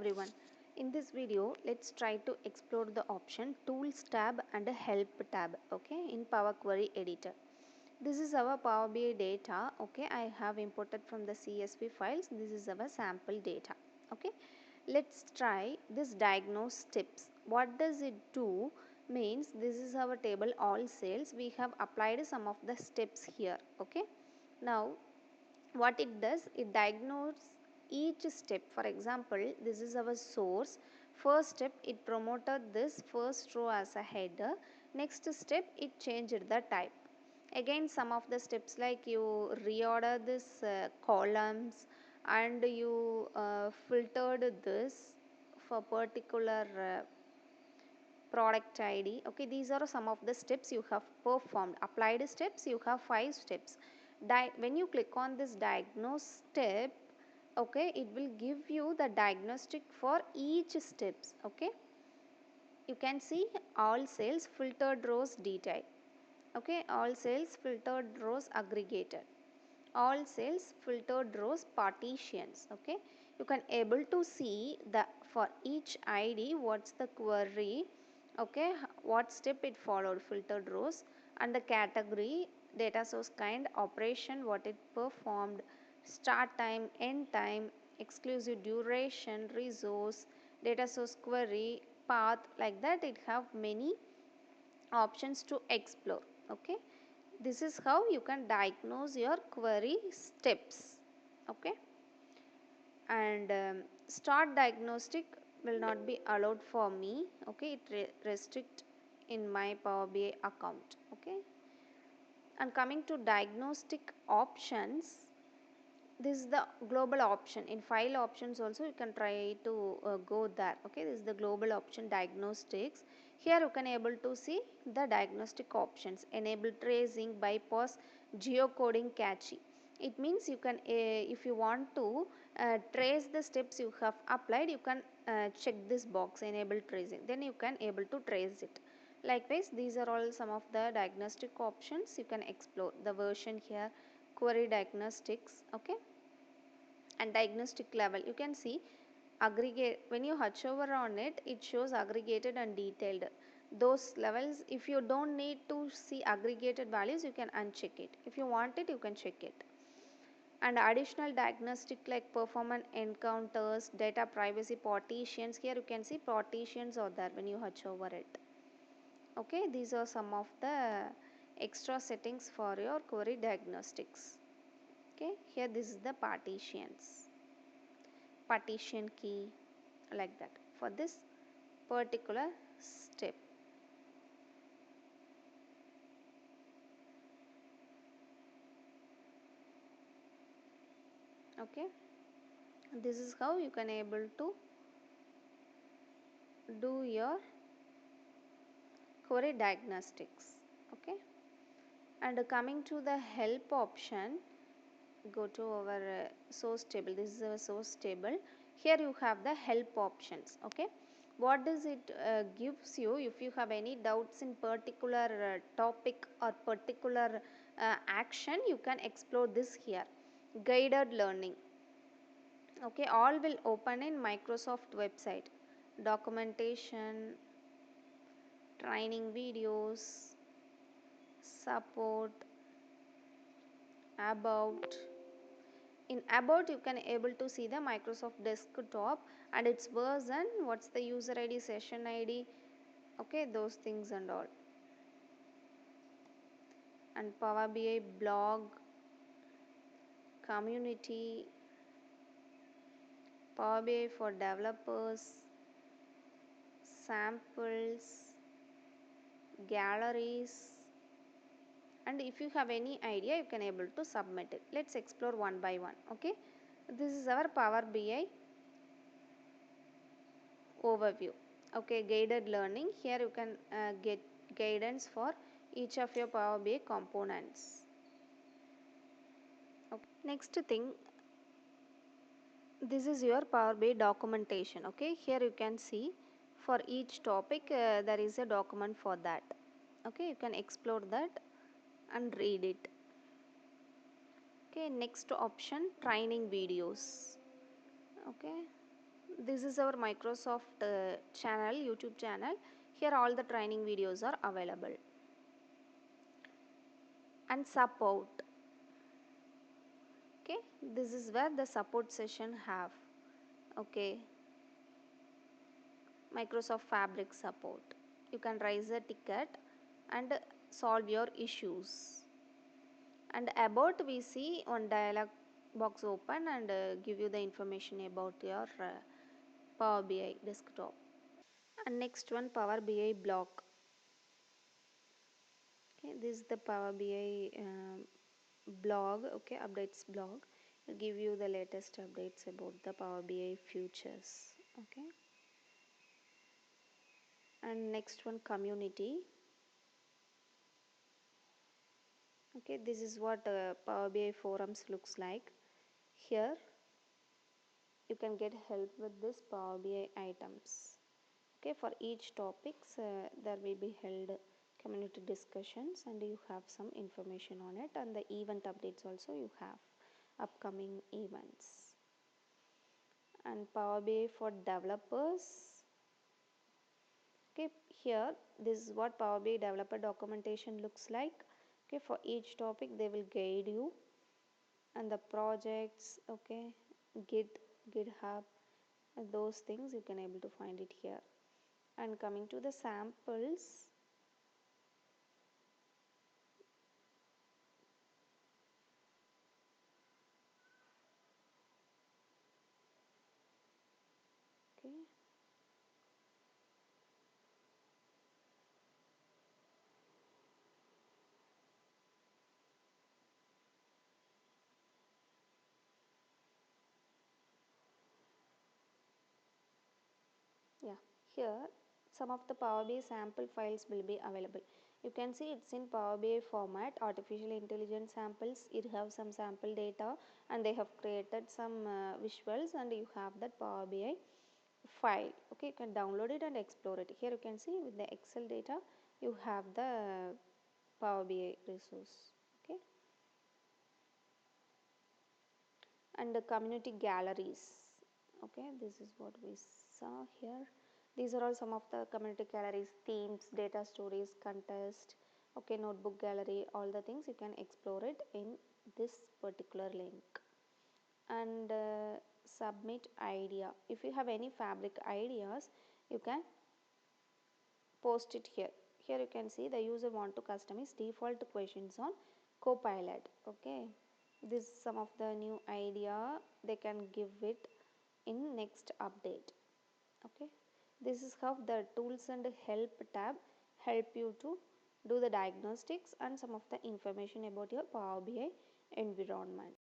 everyone. In this video, let's try to explore the option Tools tab and Help tab, okay, in Power Query Editor. This is our Power BI data, okay. I have imported from the CSV files. This is our sample data, okay. Let's try this Diagnose Steps. What does it do? Means this is our table all sales. We have applied some of the steps here, okay. Now what it does, it diagnoses each step. For example, this is our source. First step, it promoted this first row as a header. Next step, it changed the type. Again, some of the steps like you reorder this columns, and you filtered this for particular product ID. Okay, these are some of the steps you have performed. Applied steps, you have 5 steps. When you click on this diagnose step, okay, it will give you the diagnostic for each steps. Okay, you can see all sales, filtered rows, detail. Okay, all sales, filtered rows, aggregated, all sales, filtered rows, partitions. Okay, you can able to see the for each ID what's the query, okay, what step it followed, filtered rows, and the category, data source kind, operation, what it performed, start time, end time, exclusive duration, resource, data source query, path. Like that, it have many options to explore. Okay, this is how you can diagnose your query steps. Okay, and start diagnostic will not be allowed for me. Okay, it restrict in my Power BI account. Okay, and coming to diagnostic options, this is the global option. In file options also you can try to go there. Okay, this is the global option, diagnostics. Here you can able to see the diagnostic options: enable tracing, bypass, geocoding, cache. It means you can if you want to trace the steps you have applied, you can check this box, enable tracing, then you can able to trace it. Likewise, these are all some of the diagnostic options you can explore. The version here, query diagnostics. Okay, and diagnostic level, you can see aggregate. When you hover over on it, it shows aggregated and detailed. Those levels, if you don't need to see aggregated values, you can uncheck it. If you want it, you can check it. And additional diagnostic like performance encounters, data privacy, partitions. Here you can see partitions are there when you hover over it. Okay, these are some of the extra settings for your query diagnostics. Okay, here this is the partitions, partition key, like that for this particular step. Okay, this is how you can able to do your query diagnostics. Okay, and coming to the help option, go to our source table. This is our source table. Here you have the help options. Okay, what does it gives you? If you have any doubts in particular topic or particular action, you can explore this here. Guided learning. Okay, all will open in Microsoft website. Documentation, training videos, support, about. In about, you can able to see the Microsoft desktop and its version, what's the user ID, session ID. Okay, those things and all. And Power BI blog, community, Power BI for developers, samples, galleries, and if you have any idea, you can able to submit it. Let's explore one by one. Okay, this is our Power BI overview. Okay, guided learning. Here you can get guidance for each of your Power BI components. Okay. Next thing, this is your Power BI documentation. Okay, here you can see for each topic there is a document for that. Okay, you can explore that and read it. Okay, next option, training videos. Okay, This is our Microsoft channel, YouTube channel. Here all the training videos are available. And support. Okay, this is where the support session have. Okay, Microsoft Fabric support. You can raise a ticket and solve your issues. And about, we see one dialog box open and give you the information about your Power BI desktop. And next one, Power BI block. Okay, this is the Power BI blog. Okay, updates blog. It will give you the latest updates about the Power BI futures. Okay, and next one, community. Okay, this is what Power BI forums looks like. Here you can get help with this Power BI items. Okay, for each topics there will be held community discussions and you have some information on it, and the event updates also you have upcoming events. And Power BI for developers. Okay, here this is what Power BI developer documentation looks like. Okay, for each topic they will guide you, and the projects, okay, Git, GitHub, those things you can able to find it here. And coming to the samples, okay, yeah, here some of the Power BI sample files will be available. You can see it's in Power BI format, artificial intelligence samples. It have some sample data and they have created some visuals, and you have that Power BI file. Okay, you can download it and explore it. Here you can see with the Excel data you have the Power BI resource. Okay, and the community galleries. Okay, this is what we saw here. These are all some of the community galleries, themes, data stories, contest, okay, notebook gallery, all the things you can explore it in this particular link. And submit idea. If you have any fabric ideas, you can post it here. Here you can see the user want to customize default questions on Copilot. Okay, this is some of the new idea they can give it in next update. Okay, this is how the tools and help tab help you to do the diagnostics and some of the information about your Power BI environment.